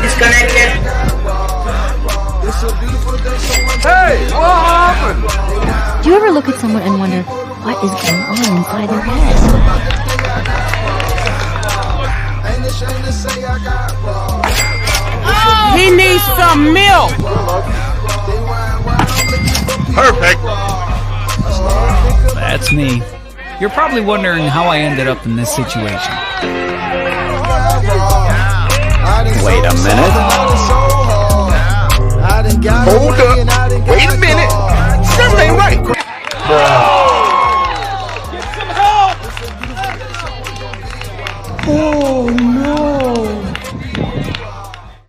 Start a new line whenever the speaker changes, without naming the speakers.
disconnected.
Hey, what happened?
Do you ever look at someone and wonder what is going on inside their head?
He needs some milk.
Perfect.
That's me. You're probably wondering how I ended up in this situation.
Wait a minute.